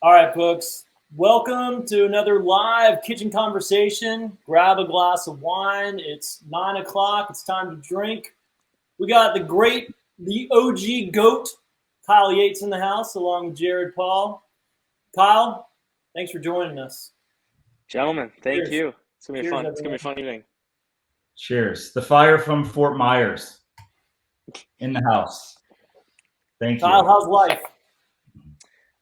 All right, folks. Welcome to another live kitchen conversation. Grab a glass of wine. It's 9 o'clock. It's time to drink. We got the OG GOAT, Kyle Yates in the house, along with Jared Paul. Kyle, thanks for joining us. Gentlemen, thank Cheers. you. It's gonna be Cheers, fun. It's gonna be everyone. a fun evening. Cheers. The fire from Fort Myers in the house. Thank Kyle, you. how's life?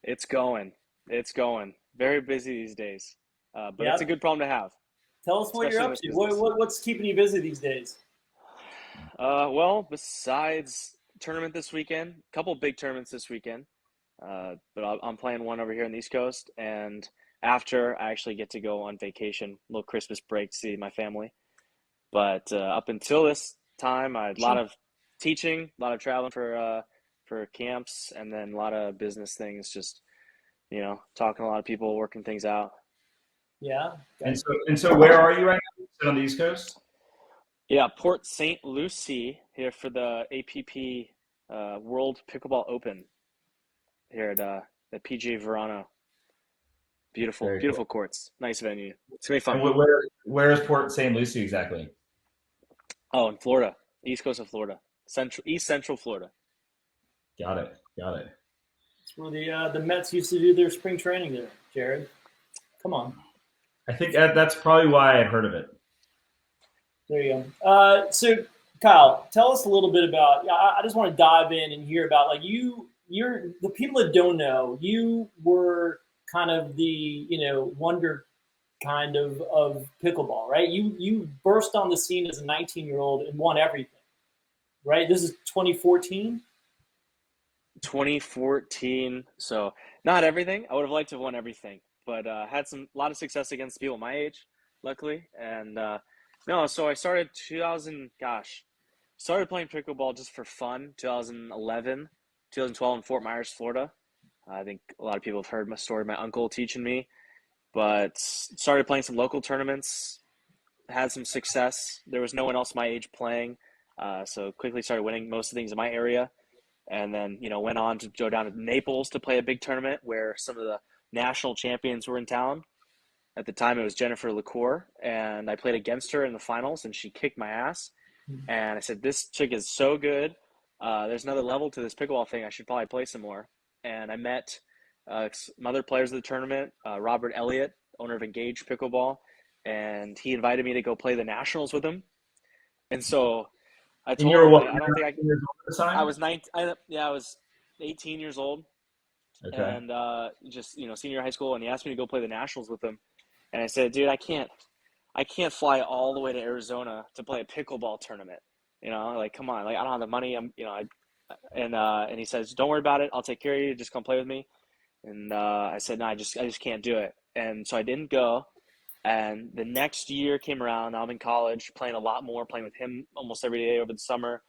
It's going. It's going. Very busy these days, but it's a good problem to have, Tell us what you're especially in up this to. business. What's keeping you busy these days? Well, besides tournament this weekend, a couple big tournaments this weekend, but I'm playing one over here on the East Coast, and after I actually get to go on vacation, little Christmas break to see my family. But up until this time, I had a lot of teaching, a lot of traveling for camps, and then a lot of business things. Just talking to a lot of people, working things out. Yeah. And so where are you right now? Sit on the East Coast? Yeah, Port St. Lucie here for the APP World Pickleball Open here at PGA Verano. Beautiful, Very beautiful cool. courts, nice venue. It's gonna be fun. And where is Port St. Lucie exactly? Oh, in Florida, East Coast of Florida, East Central Florida. Got it. It's where the Mets used to do their spring training there, Jared. Come on. I think that's probably why I've heard of it. There you go. So, Kyle, tell us a little bit about. I just want to dive in and hear about you're the people that don't know. You were kind of the wonder kind of pickleball, right? You burst on the scene as a 19-year-old and won everything, right? This is 2014. 2014. So not everything. I would have liked to have won everything, but had a lot of success against people my age, luckily. And no, so I started 2000. Gosh, started playing pickleball just for fun. 2011, 2012 in Fort Myers, Florida. I think a lot of people have heard my story. My uncle teaching me, but started playing some local tournaments. Had some success. There was no one else my age playing, so quickly started winning most of the things in my area. And then went on to go down to Naples to play a big tournament where some of the national champions were in town. At the time, it was Jennifer LaCour, and I played against her in the finals, and she kicked my ass. And I said, "This chick is so good. There's another level to this pickleball thing. I should probably play some more." And I met some other players of the tournament, Robert Elliott, owner of Engage Pickleball, and he invited me to go play the nationals with him. And so I And told you're him, what? like, I don't think I Years old at the time? I was 19. I was 18 years old, Okay. and just senior high school. And he asked me to go play the nationals with him, and I said, "Dude, I can't fly all the way to Arizona to play a pickleball tournament. Like, come on, like I don't have the money. And he says, "Don't worry about it. I'll take care of you. Just come play with me." And I said, "No, I just can't do it." And so I didn't go. And the next year came around. I'm in college, playing a lot more, playing with him almost every day over the summer.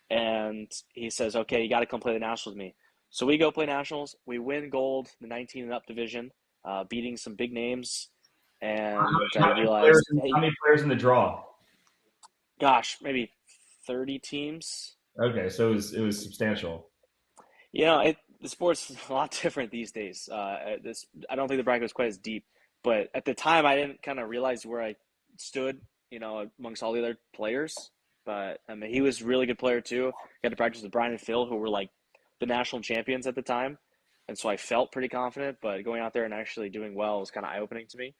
And he says, "Okay, you got to come play the nationals with me." So we go play nationals. We win gold, the 19 and up division, beating some big names. And I realized, hey, How many players in the draw? gosh, maybe 30 teams. Okay, so it was substantial. The sport's a lot different these days. I don't think the bracket was quite as deep, but at the time I didn't kind of realize where I stood, amongst all the other players. But I mean, he was a really good player too. Got to practice with Brian and Phil, who were like the national champions at the time, and so I felt pretty confident. But going out there and actually doing well was kind of eye opening to me,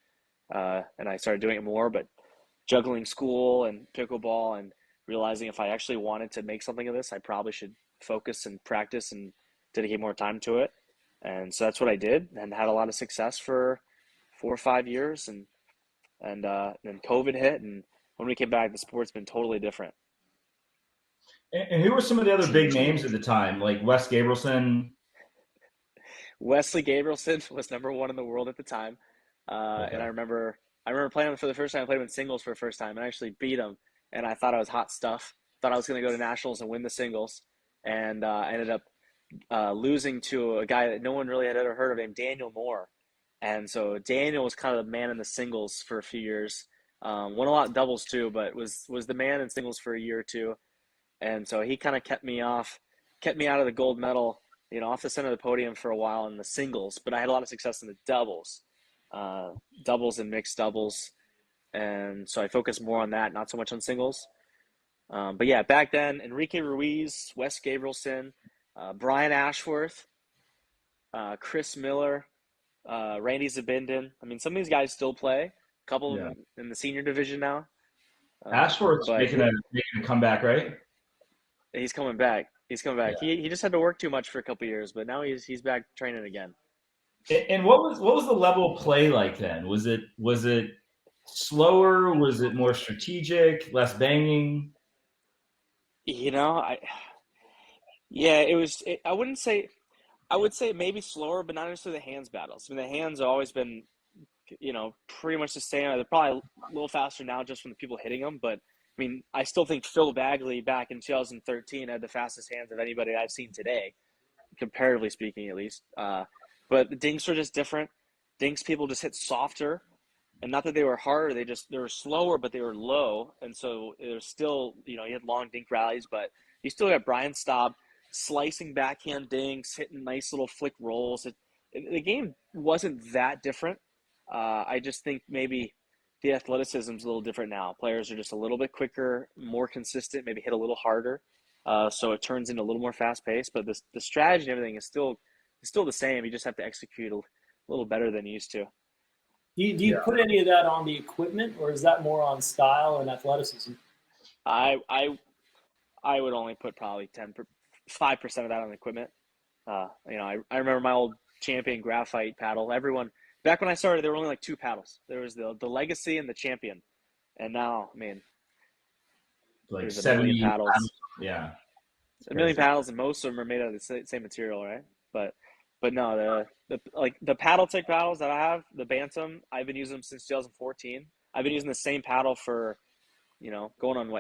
and I started doing it more. But juggling school and pickleball and realizing if I actually wanted to make something of this, I probably should focus and practice and dedicate more time to it. And so that's what I did and had a lot of success for 4 or 5 years. And then COVID hit. And when we came back, the sport's been totally different. And who were some of the other big names at the time, like Wes Gabrielson? Wesley Gabrielson was number one in the world at the time. And Okay. I remember playing him for the first time. I played him in singles for the first time and I actually beat him. And I thought I was hot stuff. Thought I was going to go to nationals and win the singles. And I ended up losing to a guy that no one really had ever heard of named Daniel Moore. And so Daniel was kind of the man in the singles for a few years. Won a lot of doubles too, but was the man in singles for a year or two. And so he kind of kept me out of the gold medal off the center of the podium for a while in the singles, but I had a lot of success in the doubles, doubles and mixed doubles. And so I focused more on that, not so much on singles. But yeah, back then, Enrique Ruiz, Wes Gabrielson, Brian Ashworth, Chris Miller, Randy Zabinden. I mean, some of these guys still play. A couple of them in the senior division now. Ashworth's making a comeback, right? He's coming back. He's coming back. Yeah. He just had to work too much for a couple of years, but now he's back training again. And what was the level of play like then? Was it slower? Was it more strategic? Less banging? It was. I wouldn't say. I would say maybe slower, but not necessarily the hands battles. I mean, the hands have always been, pretty much the same. They're probably a little faster now just from the people hitting them, but I mean, I still think Phil Bagley back in 2013 had the fastest hands of anybody I've seen today, comparatively speaking, at least. But the dinks were just different. Dinks people just hit softer, and not that they were harder. They were slower, but they were low, and so it was still, you had long dink rallies, but you still got Brian Staub slicing backhand dinks, hitting nice little flick rolls. The game wasn't that different. I just think maybe the athleticism is a little different now. Players are just a little bit quicker, more consistent, maybe hit a little harder. So it turns into a little more fast paced, but the strategy and everything is still the same. You just have to execute a little better than you used to. Do you put any of that on the equipment, or is that more on style and athleticism? I would only put probably 5% of that on the equipment. I remember my old Champion graphite paddle. Everyone back when I started, there were only like 2 paddles. There was the Legacy and the Champion, and now, I mean, like there's 70 a million paddles. Yeah, a million paddles, and most of them are made out of the same material, right? But no, the Paddletek paddles that I have, the Bantam, I've been using them since 2014. I've been using the same paddle for, going on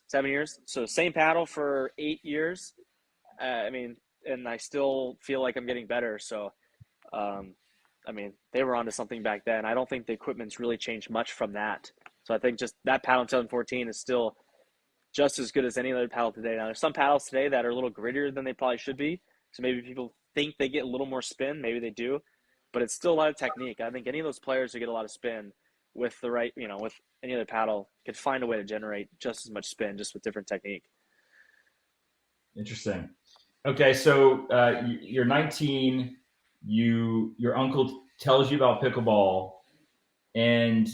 7 years. So same paddle for 8 years. And I still feel like I'm getting better. So, they were onto something back then. I don't think the equipment's really changed much from that. So I think just that paddle in 2014 is still just as good as any other paddle today. Now, there's some paddles today that are a little grittier than they probably should be. So maybe people think they get a little more spin. Maybe they do. But it's still a lot of technique. I think any of those players who get a lot of spin with the right, with any other paddle could find a way to generate just as much spin, just with different technique. Interesting. Okay, so you're 19. Your uncle tells you about pickleball, and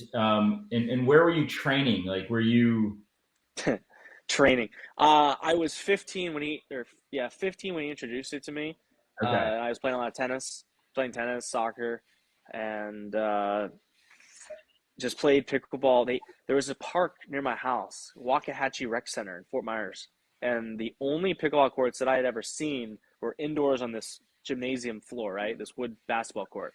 where were you training? Like, were you training? I was 15 when he introduced it to me. Okay. I was playing a lot of tennis, soccer, and just played pickleball. There was a park near my house, Waxahachie Rec Center in Fort Myers, and the only pickleball courts that I had ever seen were indoors on this gymnasium floor, right? This wood basketball court.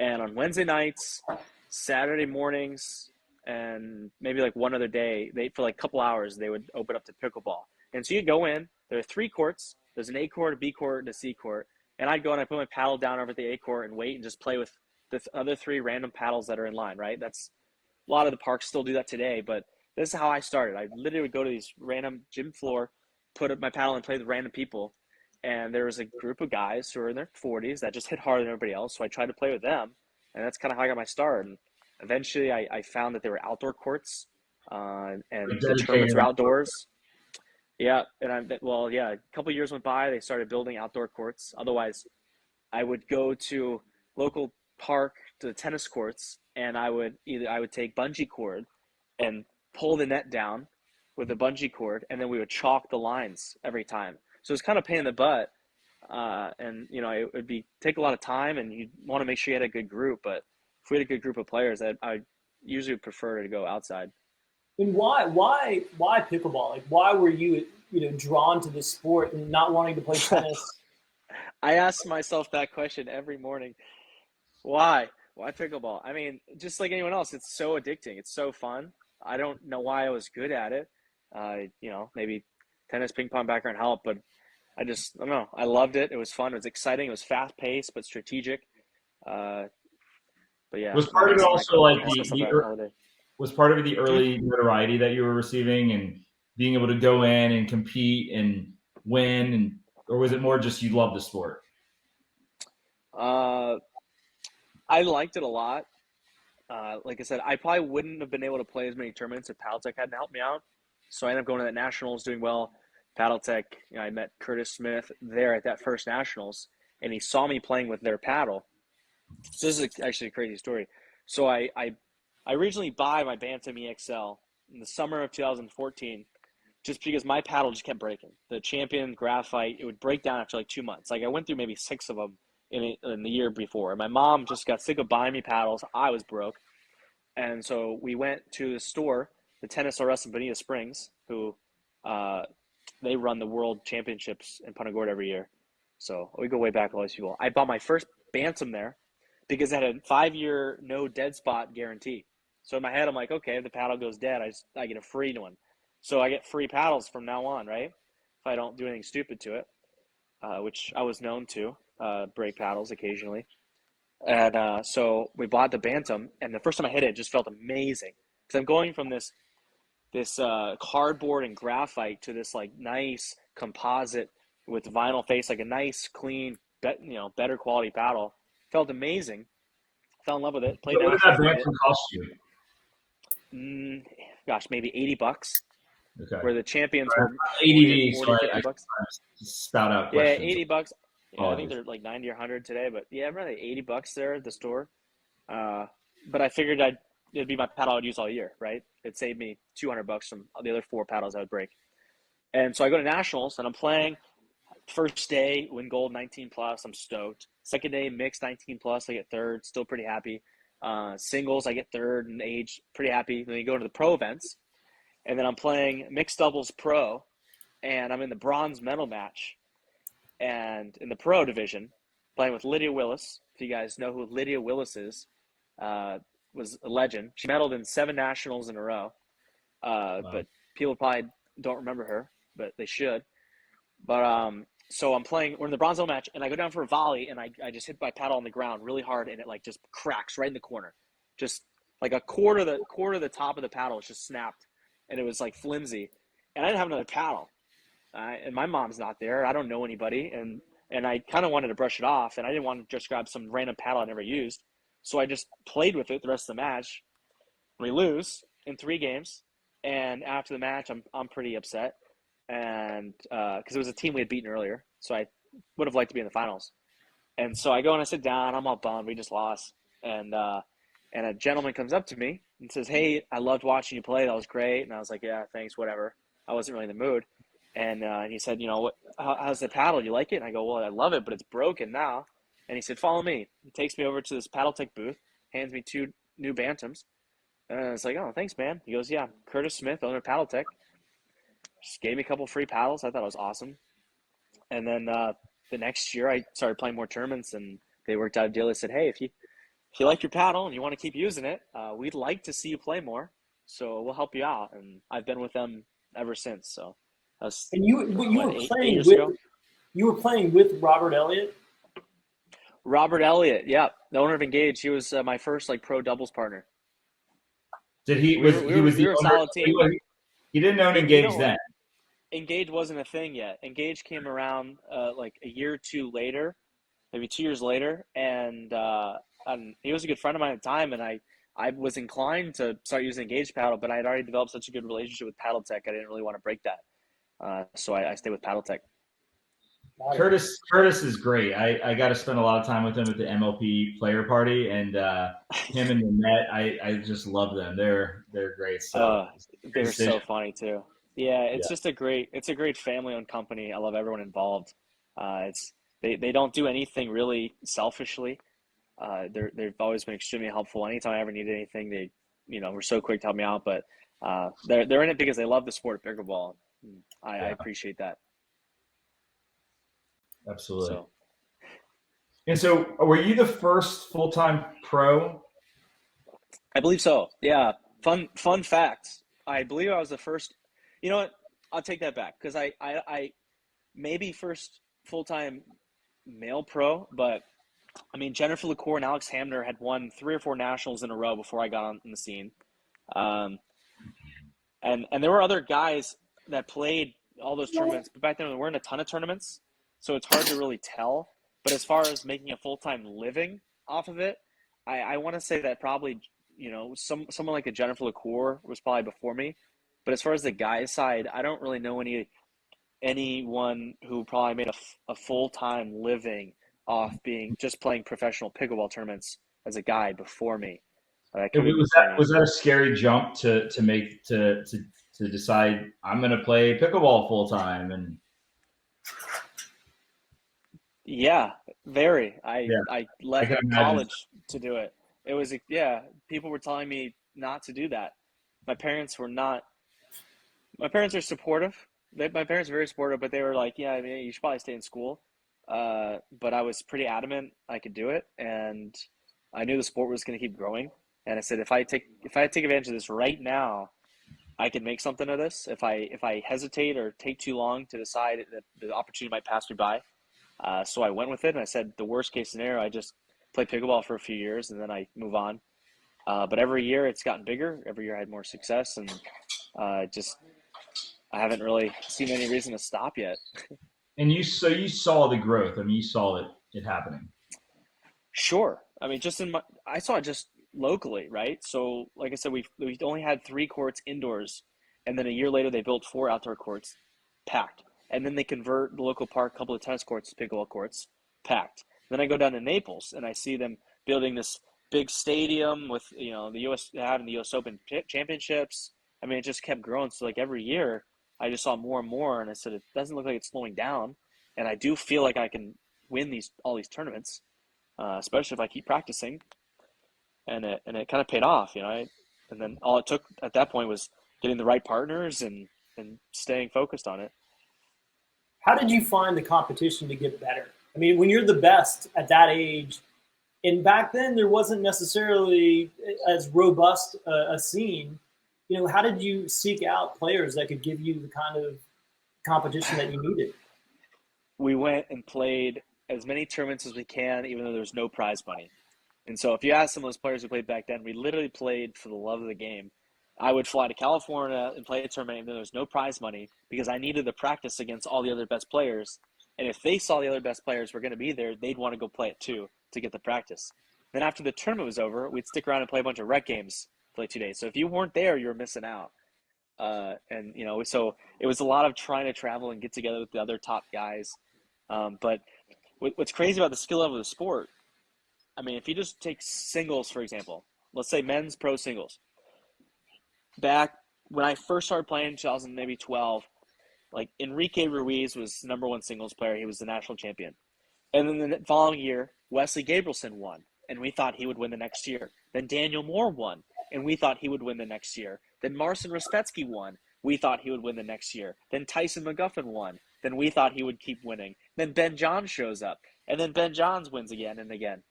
And on Wednesday nights, Saturday mornings, and maybe like one other day, for like a couple hours, they would open up to pickleball. And so you go in, there are 3 courts. There's an A court, a B court, and a C court. And I'd go and I put my paddle down over at the A court and wait and just play with the other 3 random paddles that are in line, right? That's a lot of the parks still do that today, but this is how I started. I literally would go to these random gym floor, put up my paddle and play with random people. And there was a group of guys who were in their 40s that just hit harder than everybody else. So I tried to play with them. And that's kind of how I got my start. And eventually I found that there were outdoor courts and the tournaments were outdoors. Yeah. And a couple of years went by. They started building outdoor courts. Otherwise, I would go to local park to the tennis courts, and I would take bungee cord and pull the net down with the bungee cord, and then we would chalk the lines every time. So it's kind of a pain in the butt, and it would take a lot of time, and you'd want to make sure you had a good group. But if we had a good group of players, I usually would prefer to go outside. And why pickleball? Like, why were you drawn to the sport and not wanting to play tennis? I ask myself that question every morning. Why pickleball? I mean, just like anyone else, it's so addicting. It's so fun. I don't know why I was good at it. Maybe tennis, ping pong background helped, but I don't know. I loved it. It was fun. It was exciting. It was fast paced, but strategic. But yeah. Was part of it also was part of it the early notoriety that you were receiving and being able to go in and compete and win? And or was it more just you love the sport? Uh, I liked it a lot. Like I said, I probably wouldn't have been able to play as many tournaments if Paddletech hadn't helped me out. So I ended up going to the nationals, doing well. Paddletech, I met Curtis Smith there at that first nationals, and he saw me playing with their paddle. So this is actually a crazy story. So I originally buy my Bantam EXL in the summer of 2014, just because my paddle just kept breaking. The Champion Graphite, it would break down after like 2 months. Like I went through maybe 6 of them in the year before. And my mom just got sick of buying me paddles. I was broke. And so we went to the store, the Tennis R Us in Bonita Springs, who they run the World Championships in Punta Gorda every year. So we go way back with all these people. I bought my first Bantam there because it had a 5-year no dead spot guarantee. So in my head, I'm like, okay, if the paddle goes dead, I get a free one. So I get free paddles from now on, right? If I don't do anything stupid to it, which I was known to break paddles occasionally. And so we bought the Bantam, and the first time I hit it, it just felt amazing because I'm going from this cardboard and graphite to this like nice composite with vinyl face, like a nice, clean, better quality paddle. Felt amazing. Fell in love with it. Played So what did that nationals with Bantam cost you? Gosh, maybe $80. Okay. Where the champions were ADD, 40, $50. spout out Yeah, questions. $80. Yeah, I think Apologies. they're like 90 or 100 today, but yeah, I'm really $80 there at the store. But I figured it'd be my paddle I'd use all year, right? It'd save me $200 from the other 4 paddles I would break. And so I go to nationals and I'm playing. First day, win gold 19 plus. I'm stoked. Second day, mixed 19 plus. I get third, still pretty happy. Singles, I get third in age, pretty happy. Then you go to the pro events, and then I'm playing mixed doubles pro, and I'm in the bronze medal match, and in the pro division, playing with Lydia Willis. If you guys know who Lydia Willis is, was a legend. She medaled in 7 nationals in a row, but people probably don't remember her, but they should. But so I'm playing. We're in the bronze medal match, and I go down for a volley, and I just hit my paddle on the ground really hard, and it like just cracks right in the corner, just like a quarter of the top of the paddle is just snapped, and it was like flimsy, and I didn't have another paddle, and my mom's not there. I don't know anybody, and I kind of wanted to brush it off, and I didn't want to just grab some random paddle I never used, so I just played with it the rest of the match. We lose in 3 games, and after the match, I'm pretty upset. And because it was a team we had beaten earlier, so I would have liked to be in the finals. And so I go and I sit down. I'm all bummed. We just lost. And a gentleman comes up to me and says, "Hey, I loved watching you play. That was great." And I was like, "Yeah, thanks, whatever." I wasn't really in the mood. And he said, how's the paddle? You like it? And I go, "Well, I love it, but it's broken now." And he said, "Follow me." He takes me over to this Paddletech booth, hands me 2 new Bantams. And I was like, "Oh, thanks, man." He goes, "Yeah, Curtis Smith, owner of Paddletech. Just gave me a couple free paddles. I thought it was awesome." And then the next year, I started playing more tournaments, and they worked out a deal. They said, "Hey, if you like your paddle and you want to keep using it, we'd like to see you play more. So we'll help you out." And I've been with them ever since. So that's And you were 8 playing years with ago. you were playing with Robert Elliott. Robert Elliott, yeah, the owner of Engage. He was my first like pro doubles partner. Did he We was were, he was the a owner? solid team. He didn't own Engage then. Engage wasn't a thing yet. Engage came around like a year or 2 later, maybe 2 years later, and he was a good friend of mine at the time, and I was inclined to start using Engage paddle, but I had already developed such a good relationship with Paddletech, I didn't really want to break that. So I stayed with Paddletech. Curtis is great. I got to spend a lot of time with him at the MLP player party, and him and Nanette, I just love them. They're great. So they're so funny too. Yeah, it's just a great family-owned company. I love everyone involved. They don't do anything really selfishly. They've always been extremely helpful. Anytime I ever need anything, they were so quick to help me out. But they're in it because they love the sport of pickleball. I appreciate that. Absolutely. So. And so, were you the first full-time pro? I believe so. Yeah. Fun fact. I believe I was the first. You know what? I'll take that back because I maybe first full-time male pro, but I mean Jennifer LaCour and Alex Hamner had won 3 or 4 nationals in a row before I got on the scene. And there were other guys that played all those tournaments, but back then there weren't a ton of tournaments. so it's hard to really tell. But as far as making a full-time living off of it, I want to say that probably, someone like a Jennifer LaCour was probably before me. But as far as the guys side, I don't really know anyone who probably made a full-time living off just playing professional pickleball tournaments as a guy before me. That could have been funny. Was that a scary jump to make to decide I'm going to play pickleball full time? And yeah, very. yeah, I I left can imagine. college to do it. It was, people were telling me not to do that. My parents were not. My parents are supportive. My parents are very supportive, but they were like, yeah, I mean, you should probably stay in school. But I was pretty adamant I could do it, and I knew the sport was going to keep growing. And I said, if I take advantage of this right now, I can make something of this. If I hesitate or take too long to decide, that the opportunity might pass me by. So I went with it, and I said, the worst case scenario, I just play pickleball for a few years, and then I move on. But every year it's gotten bigger. Every year I had more success, and I haven't really seen any reason to stop yet. And you saw the growth. I mean, you saw it happening. Sure. I mean, I saw it just locally, right? So, like I said, we only had 3 courts indoors, and then a year later they built 4 outdoor courts, packed. And then they convert the local park, a couple of tennis courts to pickleball courts, packed. Then I go down to Naples and I see them building this big stadium with the U.S. having the U.S. Open championships. I mean, it just kept growing. So like every year, I just saw more and more, and I said it doesn't look like it's slowing down, and I do feel like I can win all these tournaments, especially if I keep practicing. And it kind of paid off, and then all it took at that point was getting the right partners and staying focused on it. How did you find the competition to get better? I mean, when you're the best at that age, and back then there wasn't necessarily as robust a scene. How did you seek out players that could give you the kind of competition that you needed? We went and played as many tournaments as we can, even though there's no prize money. And so if you ask some of those players who played back then, we literally played for the love of the game. I would fly to California and play a tournament even though there's no prize money because I needed to practice against all the other best players. And if they saw the other best players were going to be there, they'd want to go play it too to get the practice. Then after the tournament was over, we'd stick around and play a bunch of rec games for like 2 days. So if you weren't there, you were missing out. So it was a lot of trying to travel and get together with the other top guys. But what's crazy about the skill level of the sport, I mean, if you just take singles, for example, let's say men's pro singles. Back when I first started playing in 2012, like Enrique Ruiz was the number 1 singles player. He was the national champion. And then the following year, Wesley Gabrielson won, and we thought he would win the next year. Then Daniel Moore won, and we thought he would win the next year. Then Marcin Respetsky won. We thought he would win the next year. Then Tyson McGuffin won. Then we thought he would keep winning. Then Ben Johns shows up, and then Ben Johns wins again and again.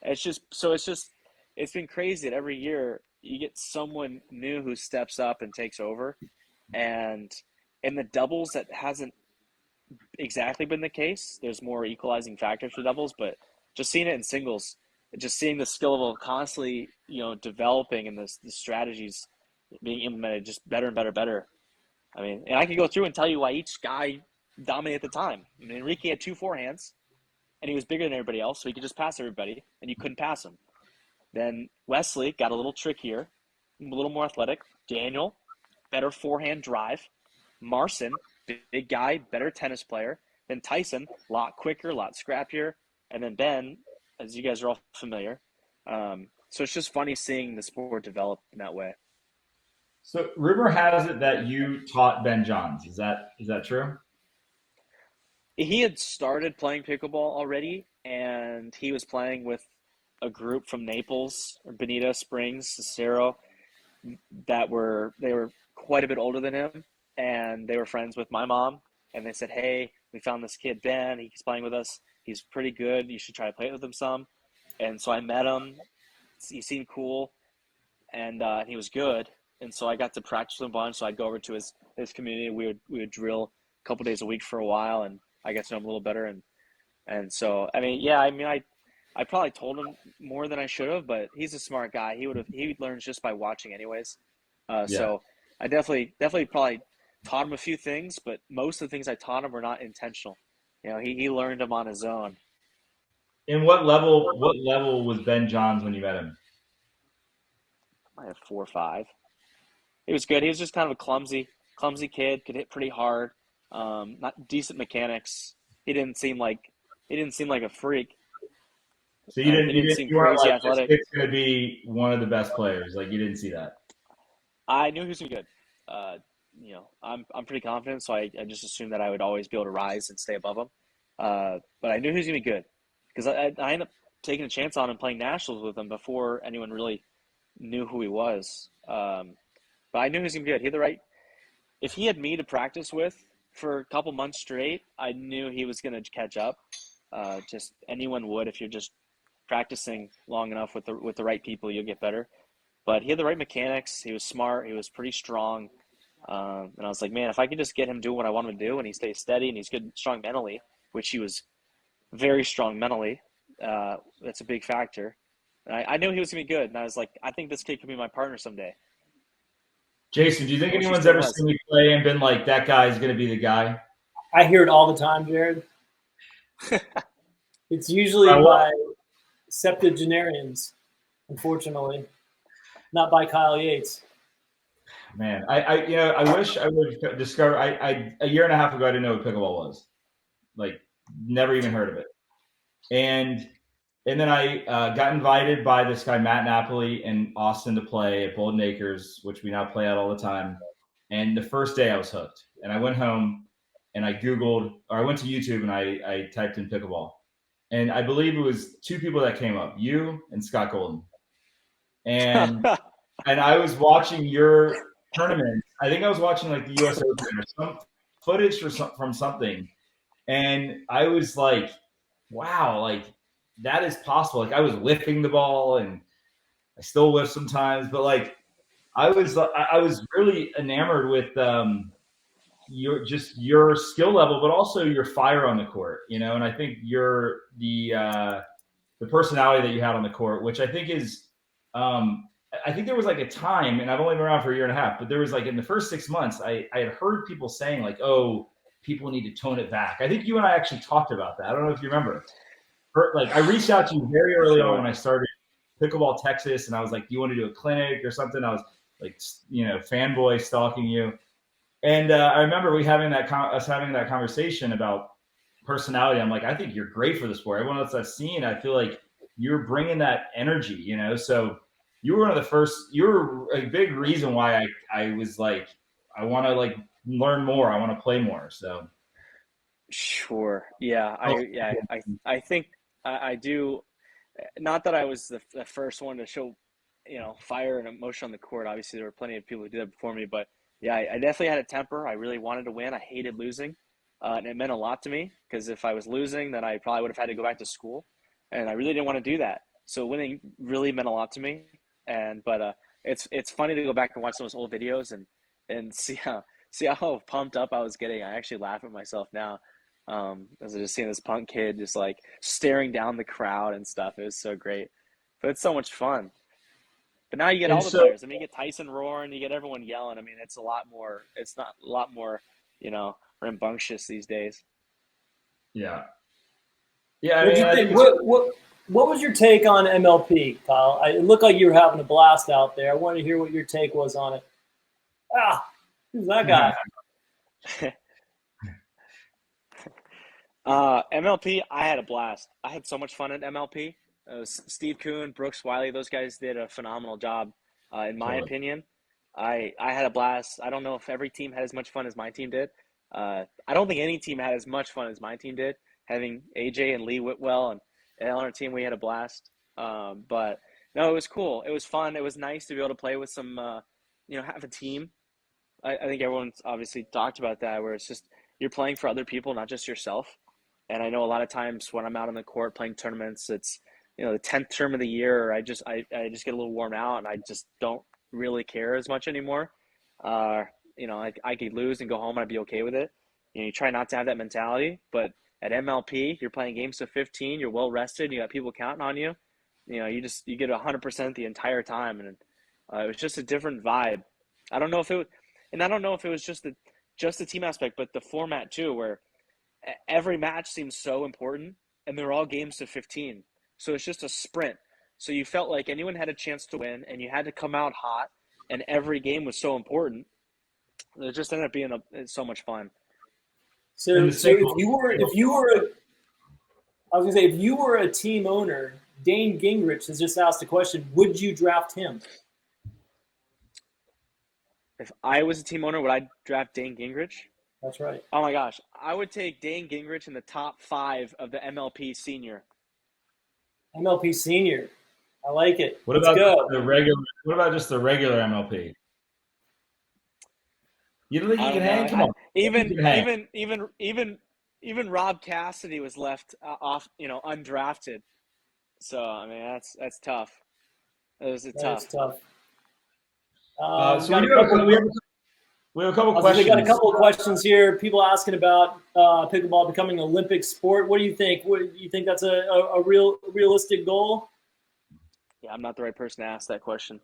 It's been crazy that every year you get someone new who steps up and takes over. And in the doubles, that hasn't exactly been the case. There's more equalizing factors for doubles, but just seeing it in singles, just seeing the skill level constantly, developing and the strategies being implemented just better and better. I mean, and I could go through and tell you why each guy dominated at the time. I mean, Enrique had 2 forehands, and he was bigger than everybody else, so he could just pass everybody, and you couldn't pass him. Then Wesley got a little trickier, a little more athletic. Daniel, better forehand drive. Marcin, big guy, better tennis player. Then Tyson, a lot quicker, a lot scrappier. And then Ben, as you guys are all familiar. So it's just funny seeing the sport develop in that way. So rumor has it that you taught Ben Johns. Is that true? He had started playing pickleball already, and he was playing with a group from Naples, or Bonita Springs, Cicero, they were quite a bit older than him, and they were friends with my mom, and they said, hey, we found this kid, Ben, he's playing with us, he's pretty good, you should try to play with him some. And so I met him, he seemed cool, and he was good, and so I got to practice with him a bunch, so I'd go over to his community, we would drill a couple days a week for a while, and I got to know him a little better, and so, I probably told him more than I should have, but he's a smart guy. He learns just by watching anyways. So I definitely probably taught him a few things, but most of the things I taught him were not intentional. he learned them on his own. And what level was Ben Johns when you met him? I have 4 or 5. He was good. He was just kind of a clumsy kid. Could hit pretty hard. Not decent mechanics. He didn't seem like a freak. So you didn't He you didn't didn't seem you weren't crazy like this athletic. kid's gonna be one of the best players. Like you didn't see that. I knew he was gonna be good. I'm pretty confident, so I just assumed that I would always be able to rise and stay above him. But I knew he was gonna be good because I ended up taking a chance on him playing nationals with him before anyone really knew who he was. But I knew he was gonna be good. He had the right. If he had me to practice with for a couple months straight, I knew he was gonna catch up. Just anyone would if you're just practicing long enough with the right people, you'll get better. But he had the right mechanics. He was smart. He was pretty strong. And I was like, man, if I could just get him doing what I want him to do, and he stays steady, and he's good, strong mentally, which he was very strong mentally. That's a big factor. And I knew he was gonna be good, and I was like, I think this kid could be my partner someday. Jason, do you think Which he anyone's still ever was. seen you play and been like, that guy's gonna be the guy? I hear it all the time, Jared. It's usually Well, by septuagenarians, unfortunately, not by Kyle Yates. man, I wish I would have discovered. A year and a half ago, I didn't know what pickleball was. Like, never even heard of it. And then I got invited by this guy Matt Napoli in Austin to play at Bolden Acres, which we now play at all the time. And the first day I was hooked. And I went home and I went to YouTube and I typed in pickleball. And I believe it was 2 people that came up, you and Scott Golden. And I was watching your tournament. I think I was watching like the US Open or some footage from something. And I was like, wow, like that is possible. Like I was whiffing the ball and I still whiff sometimes, but like I was really enamored with your skill level, but also your fire on the court, and I think the personality that you had on the court, which I think is I think there was like a time, and I've only been around for a year and a half, but there was like in the first 6 months, I had heard people saying like, oh, people need to tone it back. I think you and I actually talked about that. I don't know if you remember. Like I reached out to you very early on when I started Pickleball Texas, and I was like, do you want to do a clinic or something? I was like, fanboy stalking you. And I remember us having that conversation about personality. I'm like, I think you're great for the sport. Everyone else I've seen, I feel like you're bringing that energy, So you were one of the first. You're a big reason why I was like, I want to like learn more. I want to play more. So Sure. Yeah. I think I do. Not that I was the first one to show, fire and emotion on the court. Obviously, there were plenty of people who did that before me, but yeah, I definitely had a temper. I really wanted to win. I hated losing, and it meant a lot to me because if I was losing, then I probably would have had to go back to school, and I really didn't want to do that. So winning really meant a lot to me. But it's funny to go back and watch those old videos and see how pumped up I was getting. I actually laugh at myself now. As I just seeing this punk kid just like staring down the crowd and stuff. It was so great. But it's so much fun. But now you get and all the so players. I mean, you get Tyson roaring, you get everyone yelling. I mean, it's not a lot more, rambunctious these days. yeah, yeah. I What do mean, you I think think? it's What was your take on MLP, Kyle? It looked like you were having a blast out there. I wanted to hear what your take was on it. Ah, who's that guy? MLP, I had a blast. I had so much fun at MLP. It was Steve Kuhn, Brooks Wiley, those guys did a phenomenal job, in my totally. opinion. I had a blast. I don't know if every team had as much fun as my team did. I don't think any team had as much fun as my team did. Having AJ and Lee Whitwell and on our team, we had a blast. But no, it was cool. It was fun. It was nice to be able to play with some, have a team. I think everyone's obviously talked about that, where it's just you're playing for other people, not just yourself. And I know a lot of times when I'm out on the court playing tournaments, it's the 10th term of the year. I just get a little worn out, and I just don't really care as much anymore. I could lose and go home, and I'd be okay with it. You try not to have that mentality, but at MLP, you're playing games to 15. You're well rested. You got people counting on you. You get 100% the entire time, and it was just a different vibe. I don't know if it was just the team aspect, but the format too, where every match seems so important, and they're all games to 15. So it's just a sprint. So you felt like anyone had a chance to win, and you had to come out hot, and every game was so important. It just ended up being so much fun. So if you were I was gonna say, if you were a team owner, Dane Gingrich has just asked a question: would you draft him? If I was a team owner, would I draft Dane Gingrich? That's right. Oh my gosh, I would take Dane Gingrich in the top 5 of the MLP senior. MLP senior, I like it. What Let's about go. the regular? What about just the regular MLP? You don't think you can hang? Come on. Even Rob Cassidy was left off, undrafted. So I mean, that's tough. That's tough. So we have a couple questions. We got a couple of questions here. People asking about pickleball becoming an Olympic sport. What do you think? Do you think that's a realistic goal? Yeah, I'm not the right person to ask that question.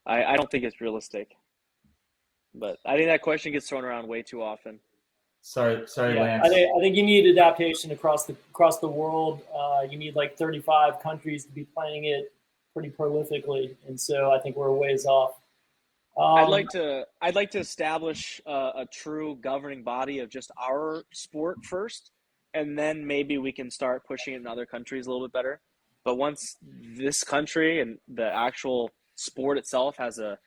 I don't think it's realistic. But I think that question gets thrown around way too often. Sorry, Lance. I think you need adaptation across the world. You need like 35 countries to be playing it pretty prolifically, and so I think we're a ways off. I'd like to establish a true governing body of just our sport first, and then maybe we can start pushing it in other countries a little bit better. But once this country and the actual sport itself has a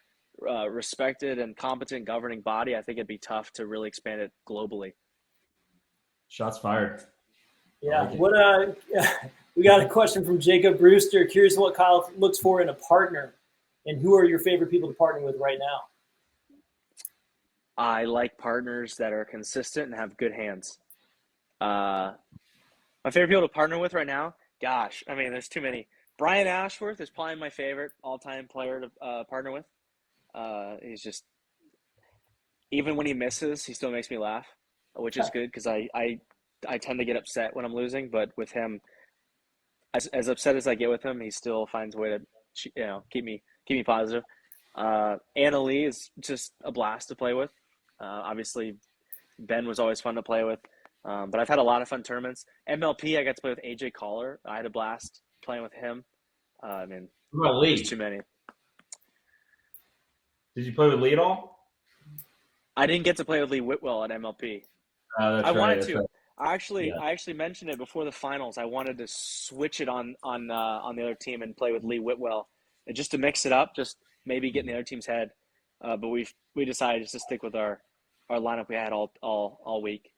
respected and competent governing body, I think it'd be tough to really expand it globally. Shots fired. Yeah. What? We got a question from Jacob Brewster. Curious what Kyle looks for in a partner, and who are your favorite people to partner with right now? I like partners that are consistent and have good hands. My favorite people to partner with right now, gosh, I mean, there's too many. Brian Ashworth is probably my favorite all-time player to partner with. He's just, even when he misses, he still makes me laugh, which is good because I tend to get upset when I'm losing. But with him, as upset as I get with him, he still finds a way to keep me positive. Anna Lee is just a blast to play with. Obviously, Ben was always fun to play with. But I've had a lot of fun tournaments. MLP, I got to play with AJ Caller. I had a blast playing with him. I mean, there's too many. Did you play with Lee at all? I didn't get to play with Lee Whitwell at MLP. I wanted to. Right. I actually mentioned it before the finals. I wanted to switch it on the other team and play with Lee Whitwell, and just to mix it up, just maybe get in the other team's head. But we decided just to stick with our lineup we had all week.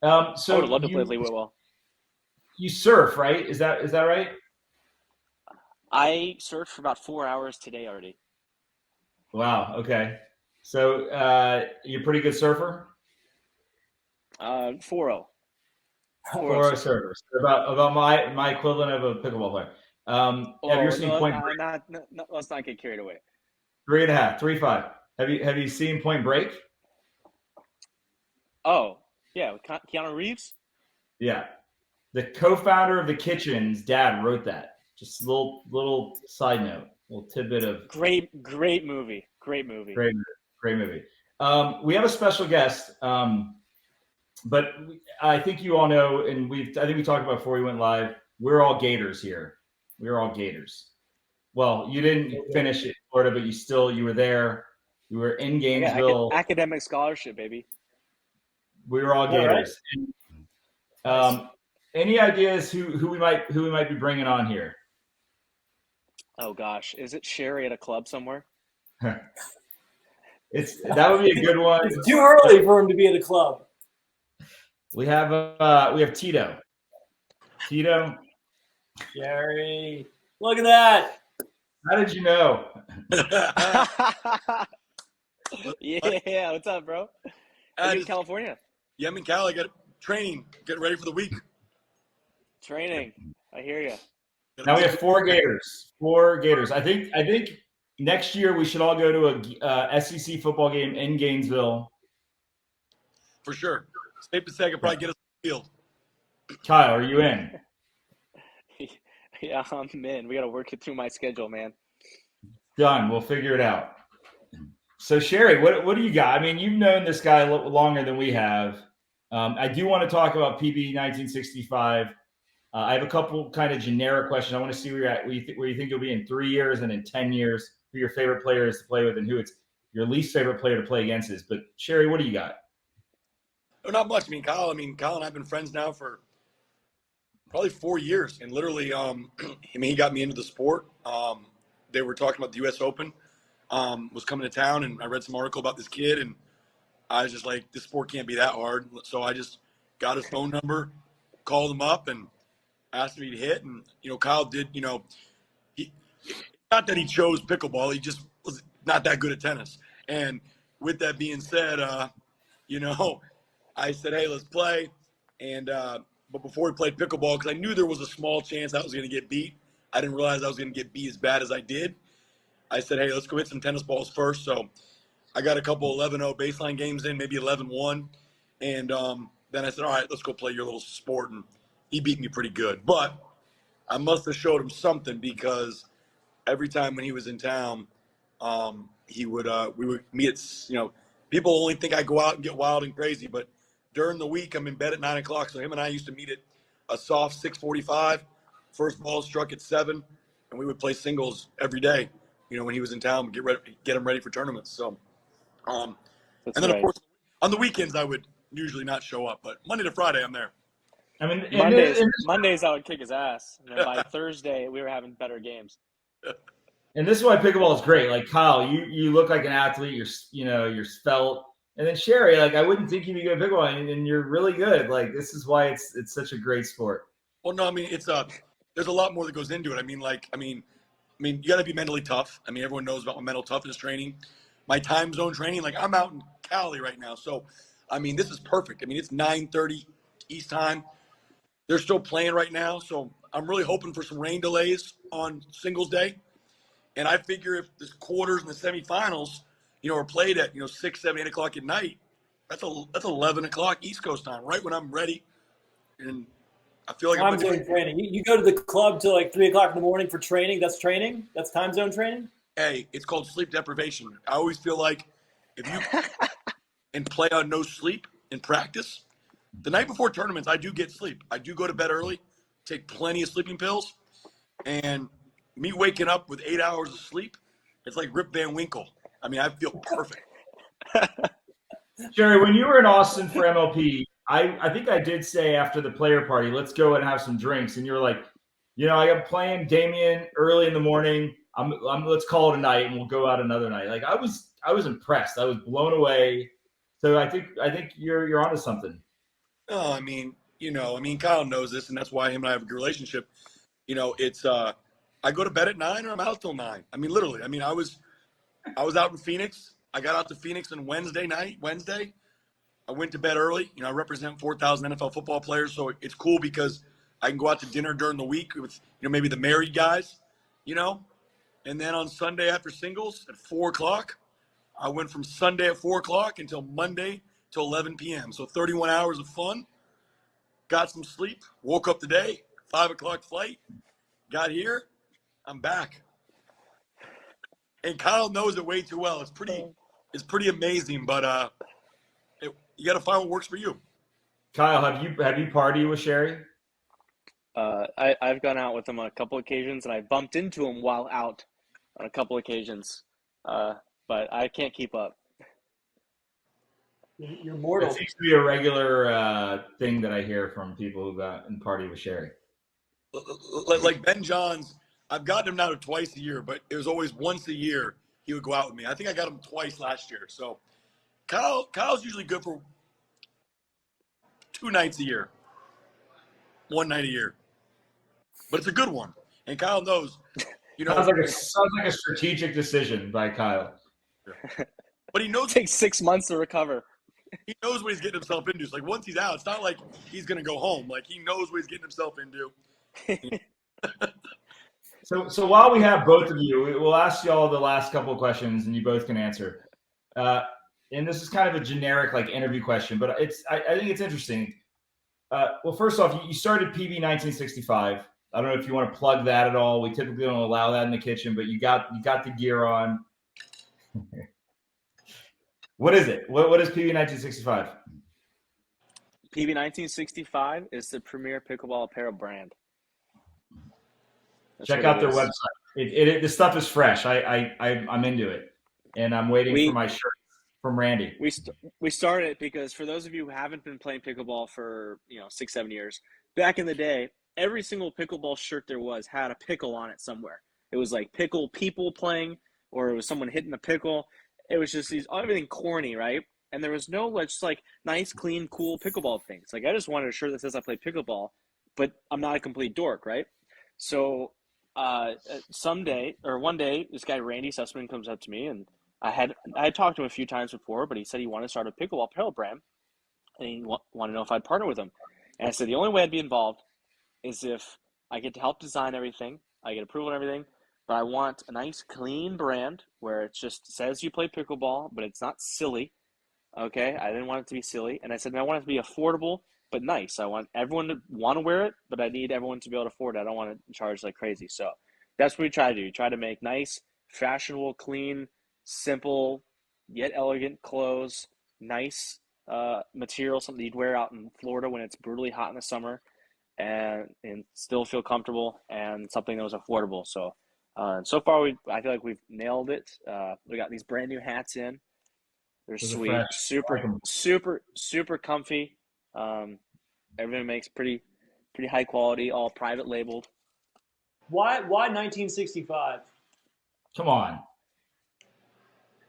So I would love to play with Lee Whitwell. You surf, right? Is that right? I surfed for about 4 hours today already. Wow. Okay. So you're a pretty good surfer. 4-0. 4-0 surfer. So about my equivalent of a pickleball player. Have you ever seen Point Break? Let's not get carried away. 3.5, 3.5. Have you seen Point Break? Oh yeah, with Keanu Reeves. Yeah, the co-founder of the Kitchen's dad wrote that. Just a little side note, little tidbit of great movie. Great movie. We have a special guest, but I think you all know, and I think we talked about before we went live. We're all Gators here. We're all Gators. Well, you didn't finish at Florida, but you were there. You were in Gainesville. Academic scholarship, baby. We were all Gators. Right. Any ideas who we might be bringing on here? Oh gosh, is it Sherry at a club somewhere? That would be a good one. It's too early for him to be at a club. We have Tito. Sherry, look at that. How did you know? Yeah, what's up, bro? Are you in California? Yeah, I'm in Cal. I got training, getting ready for the week. Training, I hear you. Now we have 4 Gators. I think next year we should all go to a SEC football game in Gainesville. For sure. Safe to say I could probably get us on the field. Kyle, are you in? Yeah, I'm in. We got to work it through my schedule, man. Done. We'll figure it out. So Sherry, what do you got? I mean, you've known this guy longer than we have. I do want to talk about PB 1965. I have a couple kind of generic questions. I want to see where you're at, where you think you'll be in 3 years and in 10 years, who your favorite player is to play with and who it's your least favorite player to play against is. But Sherry, what do you got? Oh, not much. Kyle and I have been friends now for probably 4 years. And literally, he got me into the sport. They were talking about the U.S. Open, was coming to town, and I read some article about this kid, and I was just like, this sport can't be that hard. So I just got his phone number, called him up, and asked him if he'd hit. And, Kyle did, not that he chose pickleball. He just was not that good at tennis. And with that being said, I said, hey, let's play. And but before we played pickleball, because I knew there was a small chance I was going to get beat. I didn't realize I was going to get beat as bad as I did. I said, hey, let's go hit some tennis balls first. So I got a couple 11-0 baseline games in, maybe 11-1. And then I said, all right, let's go play your little sport. And he beat me pretty good. But I must have showed him something, because every time when he was in town, we would meet at, people only think I go out and get wild and crazy, but during the week I'm in bed at 9 o'clock. So him and I used to meet at a soft 6:45. First ball struck at 7, and we would play singles every day. When he was in town, get him ready for tournaments. So, and then right. Of course on the weekends I would usually not show up, but Monday to Friday I'm there. I mean, Mondays I would kick his ass, and then by Thursday we were having better games. And this is why pickleball is great. Like Kyle, you look like an athlete. You're svelte. And then Sherry, like I wouldn't think you'd be good at pickleball, and you're really good. Like this is why it's such a great sport. Well, no, it's there's a lot more that goes into it. You got to be mentally tough. Everyone knows about my mental toughness training, my time zone training. Like I'm out in Cali right now, so this is perfect. It's 9:30 East time. They're still playing right now, so I'm really hoping for some rain delays on singles day. And I figure if the quarters and the semifinals, are played at 6, 7, 8 o'clock at night, that's 11 o'clock East Coast time, right when I'm ready. And I feel like time zone training. You go to the club till like 3 o'clock in the morning for training. That's training. That's time zone training. Hey, it's called sleep deprivation. I always feel like if you and play on no sleep in practice, the night before tournaments, I do get sleep. I do go to bed early, take plenty of sleeping pills, and me waking up with 8 hours of sleep, it's like Rip Van Winkle. I feel perfect. Jerry, when you were in Austin for MLP, I think I did say after the player party, let's go and have some drinks. And you were like, I got playing Damien early in the morning. Let's call it a night and we'll go out another night. Like I was impressed. I was blown away. So I think you're onto something. Oh, Kyle knows this, and that's why him and I have a good relationship. It's I go to bed at 9 or I'm out till 9. Literally. I was out in Phoenix. I got out to Phoenix on Wednesday. I went to bed early. I represent 4,000 NFL football players, so it's cool because I can go out to dinner during the week with, maybe the married guys, And then on Sunday after singles at 4 o'clock, I went from Sunday at 4 o'clock until Monday till 11 p.m. So 31 hours of fun. Got some sleep. Woke up today, 5 o'clock flight. Got here. I'm back. And Kyle knows it way too well. It's pretty amazing, but you got to find what works for you. Kyle, have you partied with Sherry? I've gone out with him on a couple occasions, and I bumped into him while out on a couple occasions, but I can't keep up. You're mortal. It seems to be a regular thing that I hear from people who got and party with Sherry. Like Ben Johns, I've gotten him now to twice a year, but it was always once a year he would go out with me. I think I got him twice last year. So Kyle's usually good for 2 nights a year, 1 night a year, but it's a good one. And Kyle knows, sounds like a strategic decision by Kyle. But he knows it takes 6 months to recover. He knows what he's getting himself into. It's like once he's out, it's not like he's going to go home. Like he knows what he's getting himself into. So while we have both of you, we'll ask you all the last couple of questions, and you both can answer. And this is kind of a generic interview question, but I think it's interesting. Well, first off, you started PB 1965. I don't know if you want to plug that at all. We typically don't allow that in the kitchen, but you got the gear on. What is it? What is PB 1965? PB 1965 is the premier pickleball apparel brand. That's Check what out it their is. website. The stuff is fresh. I'm into it, and I'm waiting for my shirt from Randy. We started it because for those of you who haven't been playing pickleball for 6-7 years, back in the day, every single pickleball shirt there was had a pickle on it somewhere. It was like pickle people playing, or it was someone hitting a pickle. It was just everything corny, right? And there was no just like nice, clean, cool pickleball things. Like I just wanted a shirt that says I play pickleball, but I'm not a complete dork, right? So one day, this guy Randy Sussman comes up to me, and I had talked to him a few times before, but he said he wanted to start a pickleball apparel brand, and he wanted to know if I'd partner with him. And I said the only way I'd be involved is if I get to help design everything, I get approval and everything, but I want a nice, clean brand where it just says you play pickleball, but it's not silly. Okay, I didn't want it to be silly, and I said I want it to be affordable but nice. I want everyone to want to wear it, but I need everyone to be able to afford it. I don't want to charge like crazy. So that's what we try to do. We try to make nice, fashionable, clean, simple, yet elegant clothes, nice material, something you'd wear out in Florida when it's brutally hot in the summer, and still feel comfortable, and something that was affordable. So so far, I feel like we've nailed it. We got these brand new hats in. They're sweet, super comfy. Everything makes pretty high quality, all private labeled. Why 1965? Come on.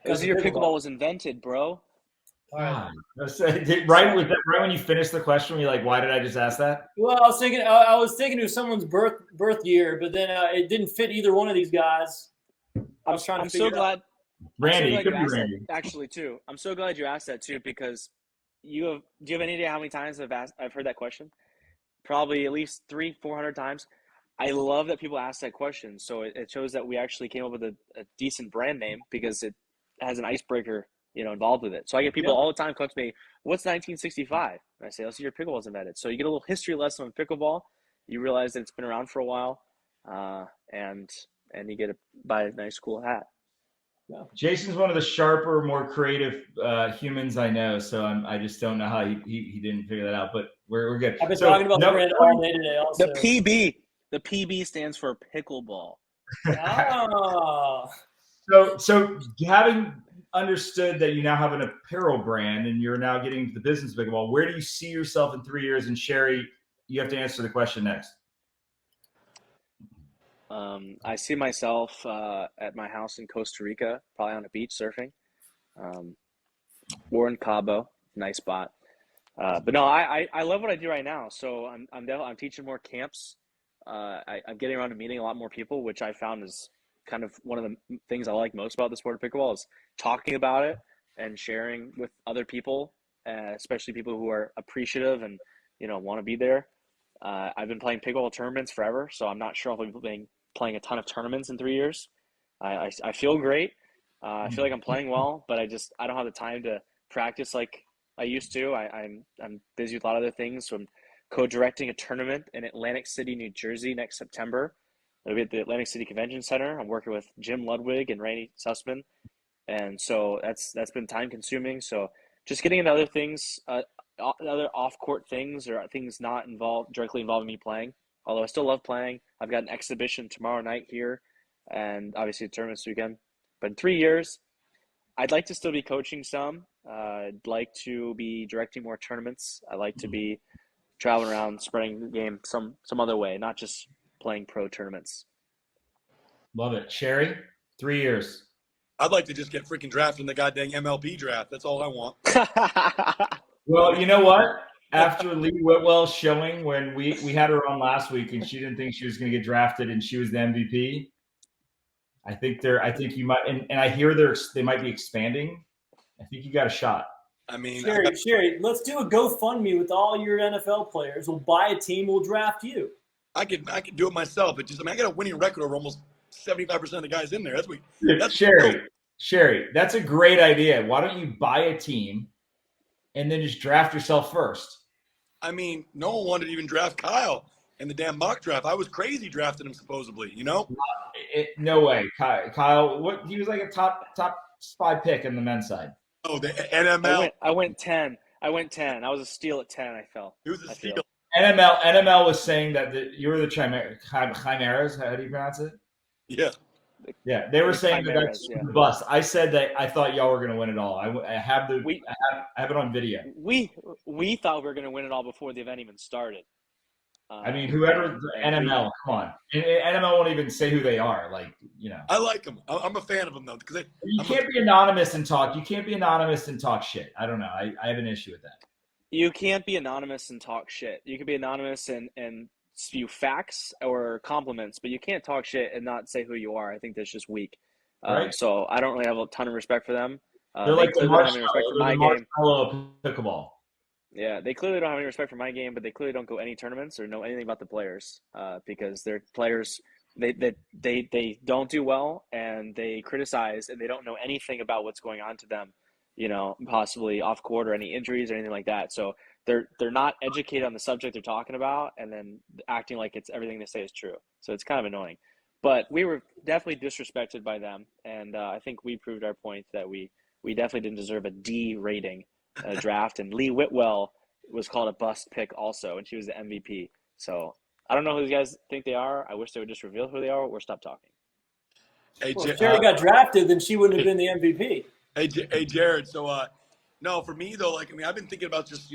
It was the year pickleball was invented, bro. Right when you finished the question, you're like, why did I just ask that? Well, I was thinking it was someone's birth year, but then it didn't fit either one of these guys. I'm so glad. Randy, it could be Randy. Actually, too. I'm so glad you asked that too, because do you have any idea how many times I've heard that question? Probably at least 300-400 times. I love that people ask that question. So it shows that we actually came up with a decent brand name, because it has an icebreaker, involved with it. So I get people all the time come to me, what's 1965? And I say, let's see, your pickleball was invented. So you get a little history lesson on pickleball. You realize that it's been around for a while, and you get to buy a nice, cool hat. Yeah. Jason's one of the sharper, more creative humans I know, so I just don't know how he didn't figure that out. But we're good. I've been talking about the brand all day today. Also, the PB stands for pickleball. Oh. So having understood that you now have an apparel brand and you're now getting into the business of pickleball, where do you see yourself in 3 years? And Sherry, you have to answer the question next. I see myself at my house in Costa Rica, probably on a beach surfing, or in Cabo, nice spot. But no, I love what I do right now. So I'm teaching more camps. I'm getting around to meeting a lot more people, which I found is kind of one of the things I like most about the sport of pickleball, is talking about it and sharing with other people, especially people who are appreciative and want to be there. I've been playing pickleball tournaments forever, so I'm not sure if I'll be playing a ton of tournaments in 3 years. I feel great. I feel like I'm playing well, but I don't have the time to practice like I used to. I'm busy with a lot of other things. So I'm co-directing a tournament in Atlantic City, New Jersey next September. It'll be at the Atlantic City Convention Center. I'm working with Jim Ludwig and Randy Sussman, and so that's been time consuming. So just getting into other things, other off-court things, or things not directly involving me playing. Although I still love playing. I've got an exhibition tomorrow night here, and obviously a tournament this weekend. But in 3 years, I'd like to still be coaching some. I'd like to be directing more tournaments. I'd like to be traveling around, spreading the game some other way, not just playing pro tournaments. Love it. Sherry, 3 years. I'd like to just get freaking drafted in the goddamn MLB draft. That's all I want. Well, you know what? After Lee Whitwell's showing, when we had her on last week and she didn't think she was going to get drafted and she was the MVP, I think you might, and I hear they might be expanding. I think you got a shot. I mean, Sherry, let's do a GoFundMe with all your NFL players. We'll buy a team. We'll draft you. I could do it myself. It just, I got a winning record over almost 75% of the guys in there. That's Sherry, that's a great idea. Why don't you buy a team and then just draft yourself first? I mean, no one wanted to even draft Kyle in the damn mock draft. I was crazy drafting him, supposedly, No way. Kyle, he was like a top 5 pick in the men's side. Oh, the NML. I went 10. I went 10. I was a steal at 10. I fell. He was a I steal. feel. NML was saying that you were the Chimeras. How do you pronounce it? Yeah. Yeah, they were The saying Chimeras, that's yeah. the bus. I said that I thought y'all were going to win it all. I have it on video. We thought we were going to win it all before the event even started. I mean, whoever NML, come on, and NML won't even say who they are. Like, you know, I like them. I'm a fan of them though, because you can't be anonymous and talk. You can't be anonymous and talk shit. I don't know. I have an issue with that. You can't be anonymous and talk shit. You can be anonymous and spew facts or compliments, but you can't talk shit and not say who you are. I think that's just weak. Right. So I don't really have a ton of respect for them. They're like the clearly don't have any respect for my game. Marshmallow pickleball. Yeah, they clearly don't have any respect for my game, but they clearly don't go any tournaments or know anything about the players because their players they don't do well and they criticize and they don't know anything about what's going on to them, you know, possibly off court or any injuries or anything like that. So they're not educated on the subject they're talking about and then acting like it's everything they say is true. So it's kind of annoying. But we were definitely disrespected by them, and I think we proved our point that we definitely didn't deserve a D rating draft, and Lee Whitwell was called a bust pick also, and she was the MVP. So I don't know who these guys think they are. I wish they would just reveal who they are or stop talking. Hey, well, if Jerry got drafted, then she wouldn't have been the MVP. Hey, Jared. So, no, for me though, like, I mean, I've been thinking about just,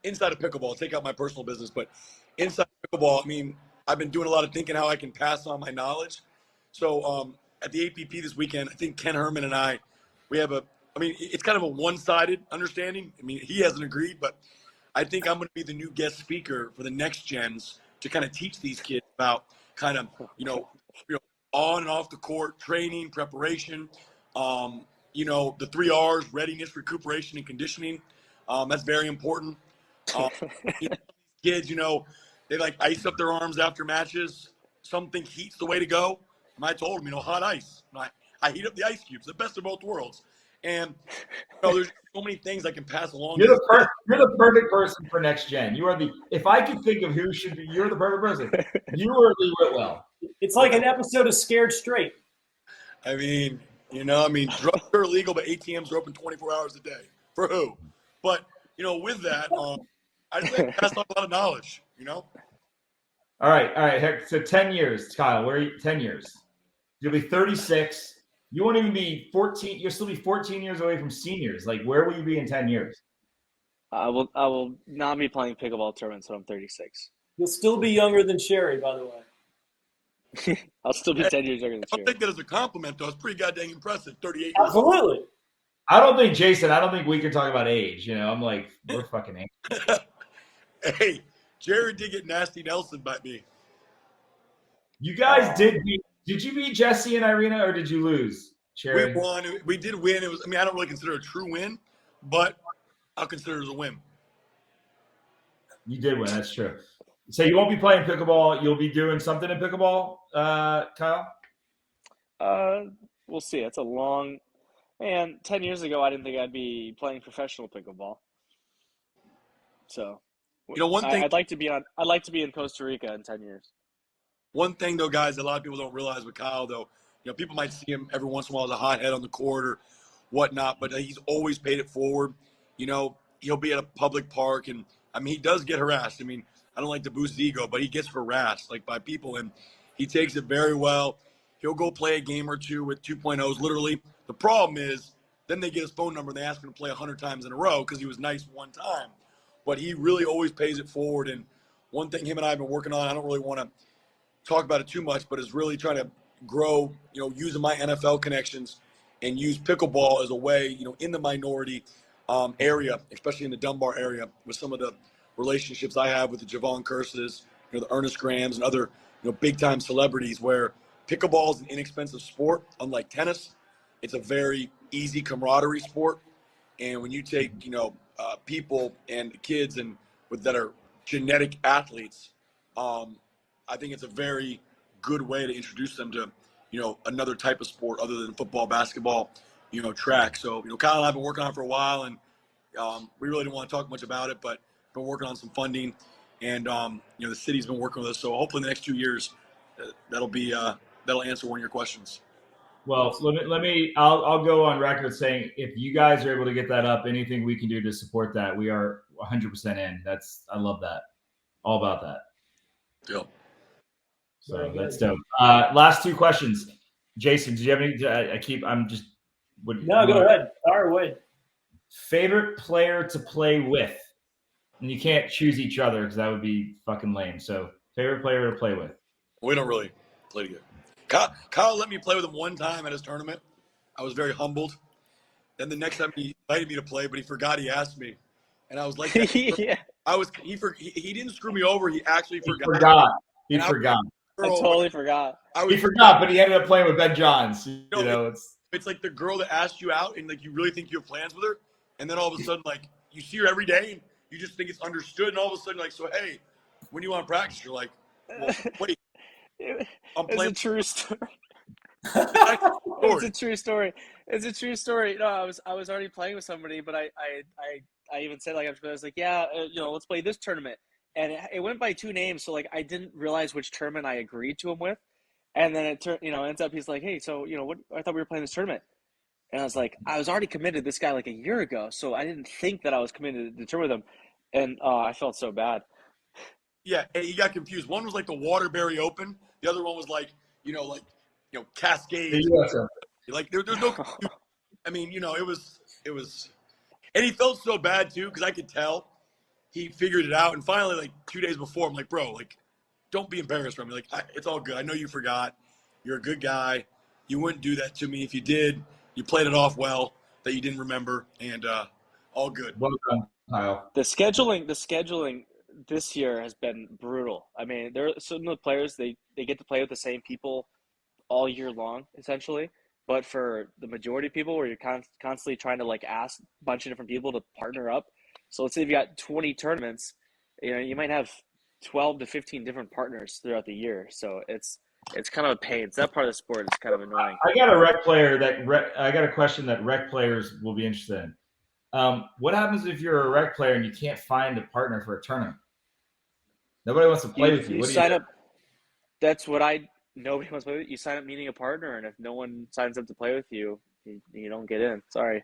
inside of pickleball, take out my personal business, but inside of pickleball, I mean, I've been doing a lot of thinking how I can pass on my knowledge. So, at the APP this weekend, I think Ken Herman and we have it's kind of a one-sided understanding. I mean, he hasn't agreed, but I think I'm going to be the new guest speaker for the next gens to kind of teach these kids about kind of, on and off the court training, preparation, the 3 R's, readiness, recuperation, and conditioning. That's very important. Kids, they like ice up their arms after matches. Some think heat's the way to go. And I told them, hot ice. I heat up the ice cubes, the best of both worlds. And there's so many things I can pass along. You're the perfect person for next gen. You are if I could think of who should be, you're the perfect person. You are Lee Whitwell. It's like an episode of Scared Straight. I mean, drugs are illegal, but ATMs are open 24 hours a day. For who? But, with that, I just like to pass on a lot of knowledge, All right. So 10 years, Kyle. Where are you? 10 years. You'll be 36. You won't even be 14. You'll still be 14 years away from seniors. Like, where will you be in 10 years? I will not be playing pickleball tournaments when I'm 36. You'll still be younger than Sherry, by the way. I'll still be 10 years younger than I'll Sherry. take that as a compliment, though. It's pretty goddamn impressive. 38 Absolutely. I don't think we can talk about age. I'm like, we're fucking age. Hey, Jerry did get nasty Nelson by me. You guys did you beat Jesse and Irina, or did you lose, Sherry? We won. We did win. It was. I don't really consider it a true win, but I'll consider it as a win. You did win. That's true. So you won't be playing pickleball. You'll be doing something in pickleball, Kyle? We'll see. It's a long – man, 10 years ago, I didn't think I'd be playing professional pickleball. So, one thing – I'd like to be in Costa Rica in 10 years. One thing, though, guys, a lot of people don't realize with Kyle, though, people might see him every once in a while as a hothead on the court or whatnot, but he's always paid it forward. He'll be at a public park, and, he does get harassed. I don't like to boost his ego, but he gets harassed, by people, and he takes it very well. He'll go play a game or two with 2.0s, literally. The problem is then they get his phone number and they ask him to play 100 times in a row because he was nice one time. But he really always pays it forward, and one thing him and I have been working on, I don't really want to talk about it too much, but is really trying to grow, using my NFL connections and use pickleball as a way, in the minority area, especially in the Dunbar area, with some of the relationships I have with the Javon Curses, the Ernest Grahams and other, big time celebrities, where pickleball is an inexpensive sport. Unlike tennis, it's a very easy camaraderie sport. And when you take, people and kids that are genetic athletes, I think it's a very good way to introduce them to, another type of sport other than football, basketball, track. So, Kyle and I have been working on it for a while, and we really didn't want to talk much about it, but been working on some funding, and the city's been working with us. So hopefully in the next 2 years, that'll answer one of your questions. Well, I'll go on record saying if you guys are able to get that up, anything we can do to support that, we are 100% in. I love that. All about that. Yep. So that's dope. Last two questions. Jason, do you have any? No, go ahead. Fire away. Favorite player to play with? And you can't choose each other because that would be fucking lame. So favorite player to play with? We don't really play together. Kyle let me play with him one time at his tournament. I was very humbled. Then the next time he invited me to play, but he forgot he asked me, and I was like, Yeah. He didn't screw me over. He actually forgot. He forgot. I totally forgot. He forgot, but he ended up playing with Ben Johns. It's like the girl that asked you out, and like you really think you have plans with her, and then all of a sudden, like you see her every day, and you just think it's understood, and all of a sudden, like, so hey, when you want to practice, you're like, well, wait, It's a true story. It's a true story. It's a true story. No, I was already playing with somebody, but I even said, like, I was like, yeah, let's play this tournament, and it went by two names, so like I didn't realize which tournament I agreed to him with, and then it ends up he's like, hey, so what? I thought we were playing this tournament, and I was like, I was already committed to this guy like a year ago, so I didn't think that I was committed to the tournament with him, and I felt so bad. Yeah, he got confused. One was like the Waterbury Open, the other one was like Cascade. Like there's no. I mean, it was, and he felt so bad too because I could tell he figured it out. And finally, like 2 days before, I'm like, bro, like, don't be embarrassed from me. Like, it's all good. I know you forgot. You're a good guy. You wouldn't do that to me if you did. You played it off well that you didn't remember, and all good. Well done, Kyle. The scheduling this year has been brutal. I mean, there are some of the players they get to play with the same people all year long, essentially. But for the majority of people, where you're constantly trying to like ask a bunch of different people to partner up. So let's say if you got 20 tournaments, you might have 12 to 15 different partners throughout the year. So it's kind of a pain. It's that part of the sport. It's kind of annoying. I got a rec player I got a question that rec players will be interested in. What happens if you're a rec player and you can't find a partner for a tournament? Nobody wants to play with you. What do you sign up? That's what nobody wants to play with you. You sign up meeting a partner, and if no one signs up to play with you, you don't get in. Sorry.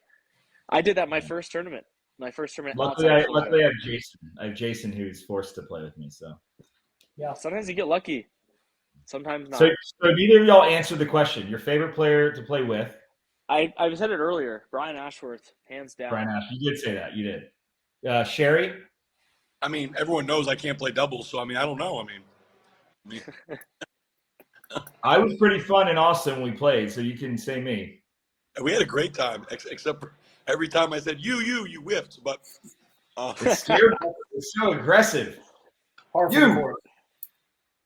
I did that my first tournament. Luckily, I have Jason. I have Jason who's forced to play with me. So yeah, sometimes you get lucky. Sometimes not. So neither of y'all answered the question. Your favorite player to play with? I said it earlier. Brian Ashworth, hands down. Brian Ashworth. You did say that. You did. Sherry? I mean, everyone knows I can't play doubles, so I mean, I don't know. I mean. I was pretty fun and awesome when we played, so you can say me. We had a great time, except for every time I said you whiffed. But it's so aggressive. You.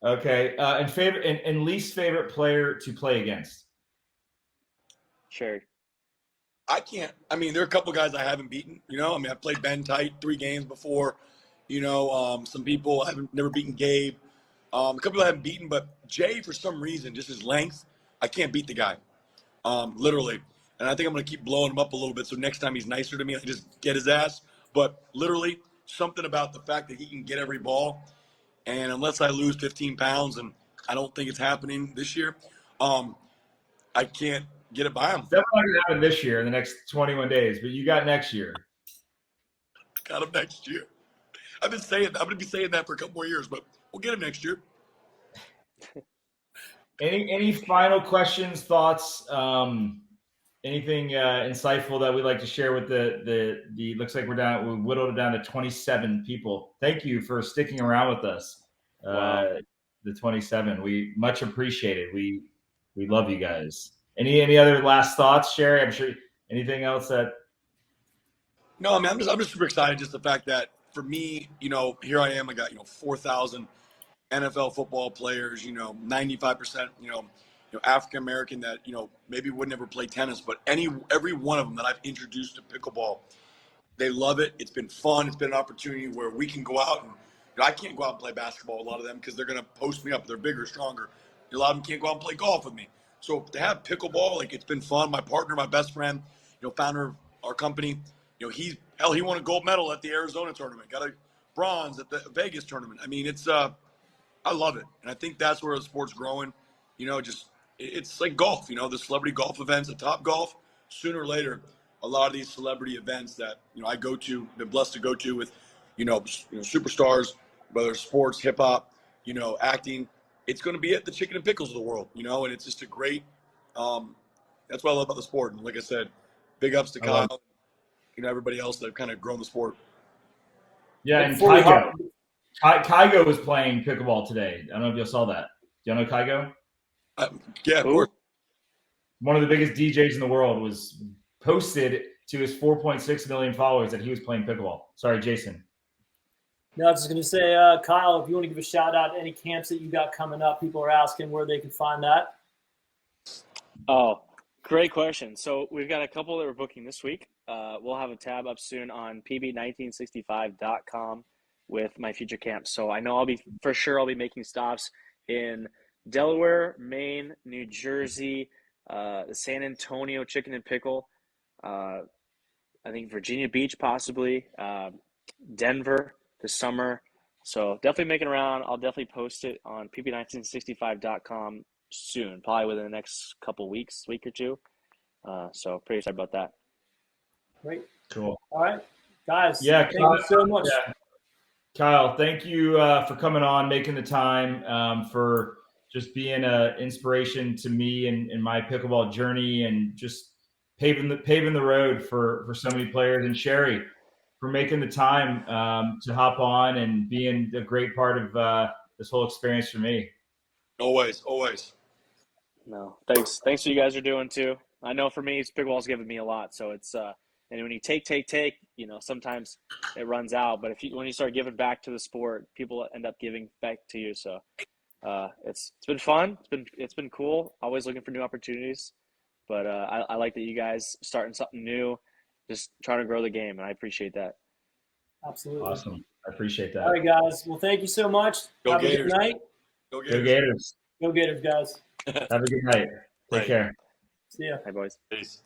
Okay. And favorite and least favorite player to play against? Sure. I can't. I mean, there are a couple guys I haven't beaten. I mean, I played Ben tight 3 games before. Some people I've never beaten Gabe. A couple I haven't beaten, but Jay, for some reason, just his length, I can't beat the guy, literally. And I think I'm going to keep blowing him up a little bit so next time he's nicer to me, I just get his ass. But literally, something about the fact that he can get every ball. And unless I lose 15 pounds, and I don't think it's happening this year, I can't get it by him. It's definitely not going to happen this year in the next 21 days, but you got next year. Got him next year. I'm going to be saying that for a couple more years, but we'll get him next year. Any final questions, thoughts, anything insightful that we'd like to share with the looks like we whittled it down to 27 people. Thank you for sticking around with us. Wow. The 27, we much appreciate it. We love you guys. Any other last thoughts, Sherry? I'm sure anything else that. No, I mean, I'm just super excited. Just the fact that for me, here I am. I got 4,000 NFL football players. 95%. African American that maybe would never play tennis, but every one of them that I've introduced to pickleball, they love it. It's been fun. It's been an opportunity where we can go out and I can't go out and play basketball with a lot of them because they're gonna post me up. They're bigger, stronger. A lot of them can't go out and play golf with me. So to have pickleball, like, it's been fun. My partner, my best friend, founder of our company, he won a gold medal at the Arizona tournament, got a bronze at the Vegas tournament. I mean, it's I love it, and I think that's where the sport's growing. Just it's like golf, the celebrity golf events, the Top Golf. Sooner or later, a lot of these celebrity events that I go to, been blessed to go to with, superstars, whether it's sports, hip hop, acting. It's going to be at the Chicken and Pickles of the world, and it's just a great. That's what I love about the sport. And like I said, big ups to Kyle, everybody else that have kind of grown the sport. Yeah, and Kygo was playing pickleball today. I don't know if you saw that. Do you know Kygo? Yeah, of course. One of the biggest DJs in the world was posted to his 4.6 million followers that he was playing pickleball. Sorry, Jason. No, I was just going to say, Kyle, if you want to give a shout out to any camps that you got coming up, people are asking where they can find that. Oh, great question. So we've got a couple that we're booking this week. We'll have a tab up soon on pb1965.com with my future camps. So I know I'll be making stops in Delaware, Maine, New Jersey, the San Antonio Chicken and Pickle, I think Virginia Beach possibly, Denver this summer. So definitely making around. I'll definitely post it on pb1965.com soon, probably within the next couple weeks, week or two. So pretty excited about that. Great. Cool. All right, guys. Yeah, thank you so much. Yeah. Kyle, thank you for coming on, making the time, for just being an inspiration to me and my pickleball journey, and just paving the road for so many players. And Sherry, for making the time to hop on and being a great part of this whole experience for me. Always. No, thanks for you guys are doing too. I know for me, pickleball's given me a lot. So it's and when you take, sometimes it runs out. But when you start giving back to the sport, people end up giving back to you. So it's been fun. It's been cool. Always looking for new opportunities. But I like that you guys starting something new, just trying to grow the game, and I appreciate that. Absolutely. Awesome. I appreciate that. All right, guys. Well, thank you so much. Go Have Gators. a good night. Go Go Gators. Gators. Go Gators, guys. Have a good night. Take care. See ya. Hi, boys. Peace.